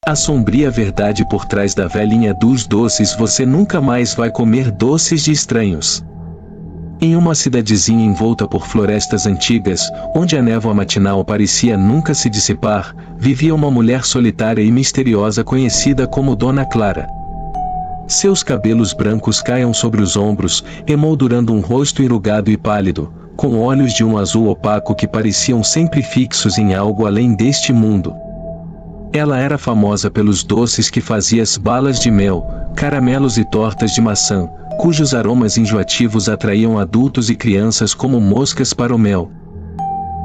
A sombria verdade por trás da velhinha dos doces: você nunca mais vai comer doces de estranhos. Em uma cidadezinha envolta por florestas antigas, onde a névoa matinal parecia nunca se dissipar, vivia uma mulher solitária e misteriosa conhecida como Dona Clara. Seus cabelos brancos caíam sobre os ombros, emoldurando um rosto enrugado e pálido, com olhos de um azul opaco que pareciam sempre fixos em algo além deste mundo. Ela era famosa pelos doces que fazia: balas de mel, caramelos e tortas de maçã, cujos aromas enjoativos atraíam adultos e crianças como moscas para o mel.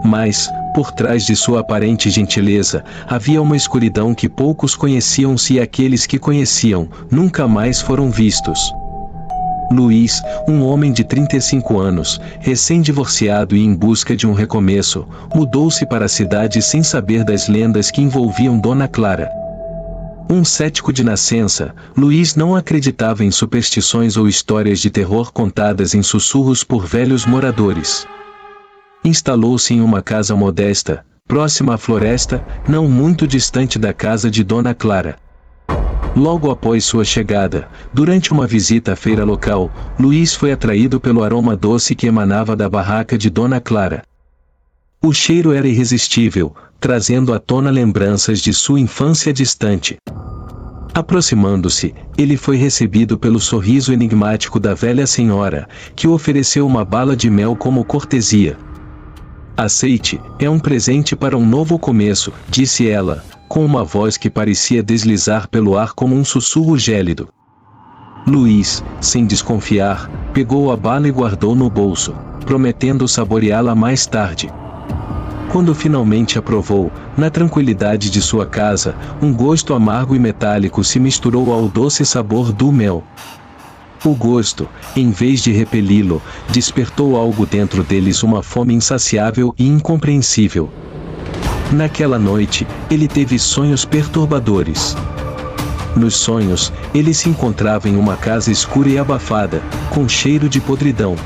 Mas, por trás de sua aparente gentileza, havia uma escuridão que poucos conheciam, e aqueles que conheciam, nunca mais foram vistos. Luiz, um homem de 35 anos, recém-divorciado e em busca de um recomeço, mudou-se para a cidade sem saber das lendas que envolviam Dona Clara. Um cético de nascença, Luiz não acreditava em superstições ou histórias de terror contadas em sussurros por velhos moradores. Instalou-se em uma casa modesta, próxima à floresta, não muito distante da casa de Dona Clara. Logo após sua chegada, durante uma visita à feira local, Luiz foi atraído pelo aroma doce que emanava da barraca de Dona Clara. O cheiro era irresistível, trazendo à tona lembranças de sua infância distante. Aproximando-se, ele foi recebido pelo sorriso enigmático da velha senhora, que ofereceu uma bala de mel como cortesia. "Aceite, é um presente para um novo começo", disse ela, com uma voz que parecia deslizar pelo ar como um sussurro gélido. Luiz, sem desconfiar, pegou a bala e guardou no bolso, prometendo saboreá-la mais tarde. Quando finalmente a provou, na tranquilidade de sua casa, um gosto amargo e metálico se misturou ao doce sabor do mel. O gosto, em vez de repeli-lo, despertou algo dentro deles, uma fome insaciável e incompreensível. Naquela noite, ele teve sonhos perturbadores. Nos sonhos, ele se encontrava em uma casa escura e abafada, com cheiro de podridão.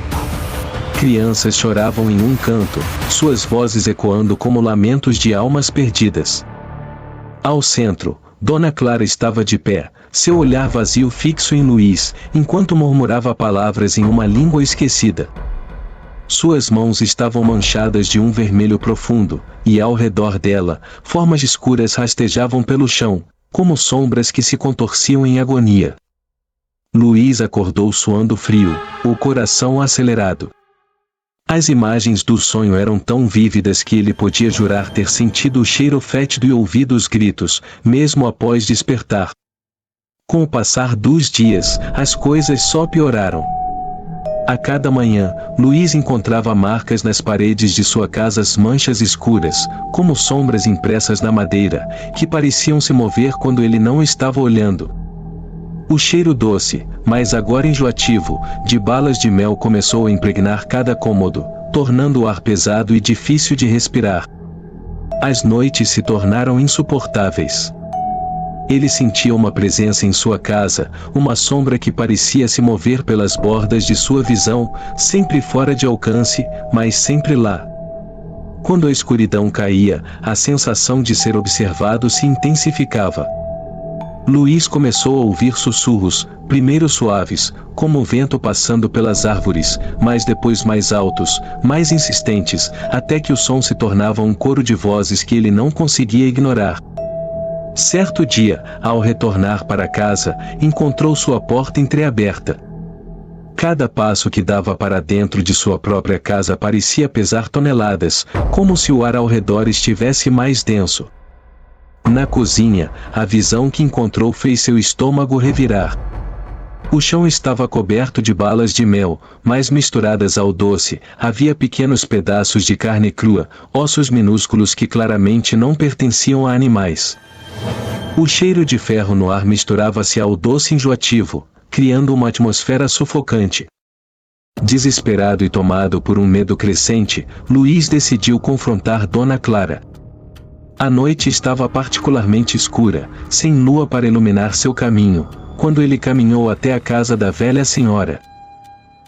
Crianças choravam em um canto, suas vozes ecoando como lamentos de almas perdidas. Ao centro, Dona Clara estava de pé, seu olhar vazio fixo em Luiz, enquanto murmurava palavras em uma língua esquecida. Suas mãos estavam manchadas de um vermelho profundo, e ao redor dela, formas escuras rastejavam pelo chão, como sombras que se contorciam em agonia. Luiz acordou suando frio, o coração acelerado. As imagens do sonho eram tão vívidas que ele podia jurar ter sentido o cheiro fétido e ouvido os gritos, mesmo após despertar. Com o passar dos dias, as coisas só pioraram. A cada manhã, Luiz encontrava marcas nas paredes de sua casa, manchas escuras, como sombras impressas na madeira, que pareciam se mover quando ele não estava olhando. O cheiro doce, mas agora enjoativo, de balas de mel começou a impregnar cada cômodo, tornando o ar pesado e difícil de respirar. As noites se tornaram insuportáveis. Ele sentia uma presença em sua casa, uma sombra que parecia se mover pelas bordas de sua visão, sempre fora de alcance, mas sempre lá. Quando a escuridão caía, a sensação de ser observado se intensificava. Luiz começou a ouvir sussurros, primeiro suaves, como o vento passando pelas árvores, mas depois mais altos, mais insistentes, até que o som se tornava um coro de vozes que ele não conseguia ignorar. Certo dia, ao retornar para casa, encontrou sua porta entreaberta. Cada passo que dava para dentro de sua própria casa parecia pesar toneladas, como se o ar ao redor estivesse mais denso. Na cozinha, a visão que encontrou fez seu estômago revirar. O chão estava coberto de balas de mel, mas misturadas ao doce, havia pequenos pedaços de carne crua, ossos minúsculos que claramente não pertenciam a animais. O cheiro de ferro no ar misturava-se ao doce enjoativo, criando uma atmosfera sufocante. Desesperado e tomado por um medo crescente, Luiz decidiu confrontar Dona Clara. A noite estava particularmente escura, sem lua para iluminar seu caminho, quando ele caminhou até a casa da velha senhora.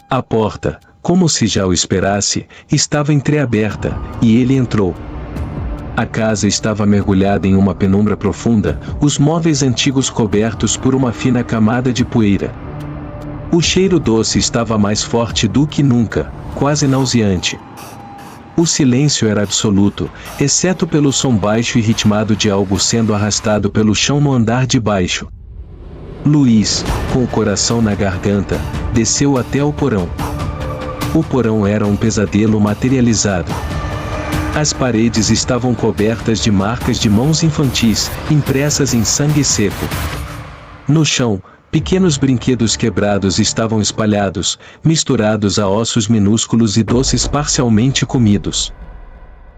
A porta, como se já o esperasse, estava entreaberta, e ele entrou. A casa estava mergulhada em uma penumbra profunda, os móveis antigos cobertos por uma fina camada de poeira. O cheiro doce estava mais forte do que nunca, quase nauseante. O silêncio era absoluto, exceto pelo som baixo e ritmado de algo sendo arrastado pelo chão no andar de baixo. Luiz, com o coração na garganta, desceu até o porão. O porão era um pesadelo materializado. As paredes estavam cobertas de marcas de mãos infantis, impressas em sangue seco. No chão, pequenos brinquedos quebrados estavam espalhados, misturados a ossos minúsculos e doces parcialmente comidos.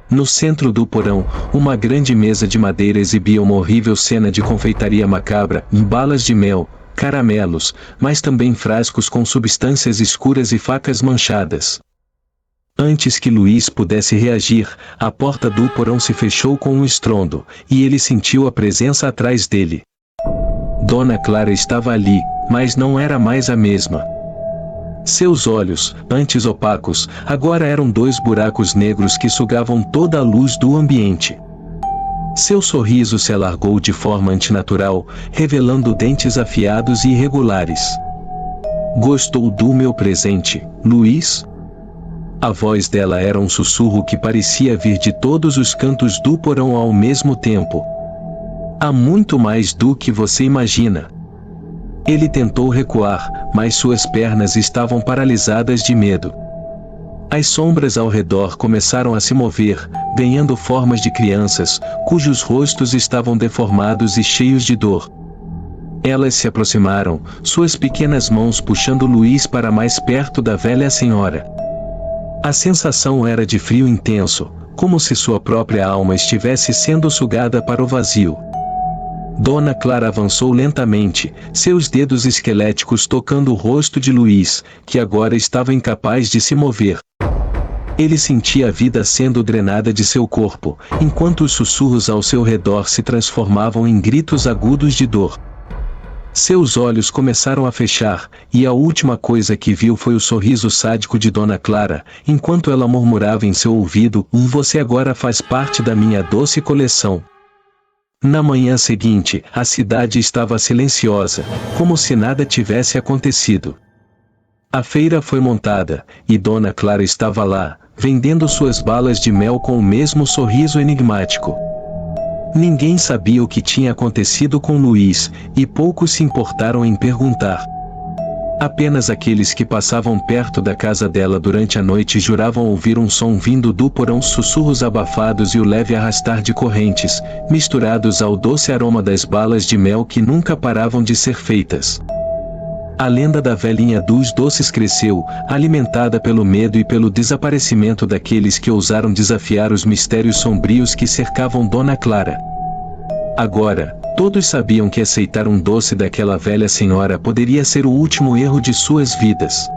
No centro do porão, uma grande mesa de madeira exibia uma horrível cena de confeitaria macabra, balas de mel, caramelos, mas também frascos com substâncias escuras e facas manchadas. Antes que Luiz pudesse reagir, a porta do porão se fechou com um estrondo, e ele sentiu a presença atrás dele. Dona Clara estava ali, mas não era mais a mesma. Seus olhos, antes opacos, agora eram dois buracos negros que sugavam toda a luz do ambiente. Seu sorriso se alargou de forma antinatural, revelando dentes afiados e irregulares. "Gostou do meu presente, Luiz?" A voz dela era um sussurro que parecia vir de todos os cantos do porão ao mesmo tempo. "Há muito mais do que você imagina." Ele tentou recuar, mas suas pernas estavam paralisadas de medo. As sombras ao redor começaram a se mover, ganhando formas de crianças, cujos rostos estavam deformados e cheios de dor. Elas se aproximaram, suas pequenas mãos puxando Luiz para mais perto da velha senhora. A sensação era de frio intenso, como se sua própria alma estivesse sendo sugada para o vazio. Dona Clara avançou lentamente, seus dedos esqueléticos tocando o rosto de Luiz, que agora estava incapaz de se mover. Ele sentia a vida sendo drenada de seu corpo, enquanto os sussurros ao seu redor se transformavam em gritos agudos de dor. Seus olhos começaram a fechar, e a última coisa que viu foi o sorriso sádico de Dona Clara, enquanto ela murmurava em seu ouvido: "Você agora faz parte da minha doce coleção." Na manhã seguinte, a cidade estava silenciosa, como se nada tivesse acontecido. A feira foi montada, e Dona Clara estava lá, vendendo suas balas de mel com o mesmo sorriso enigmático. Ninguém sabia o que tinha acontecido com Luiz, e poucos se importaram em perguntar. Apenas aqueles que passavam perto da casa dela durante a noite juravam ouvir um som vindo do porão, sussurros abafados e o leve arrastar de correntes, misturados ao doce aroma das balas de mel que nunca paravam de ser feitas. A lenda da velhinha dos doces cresceu, alimentada pelo medo e pelo desaparecimento daqueles que ousaram desafiar os mistérios sombrios que cercavam Dona Clara. Agora, todos sabiam que aceitar um doce daquela velha senhora poderia ser o último erro de suas vidas.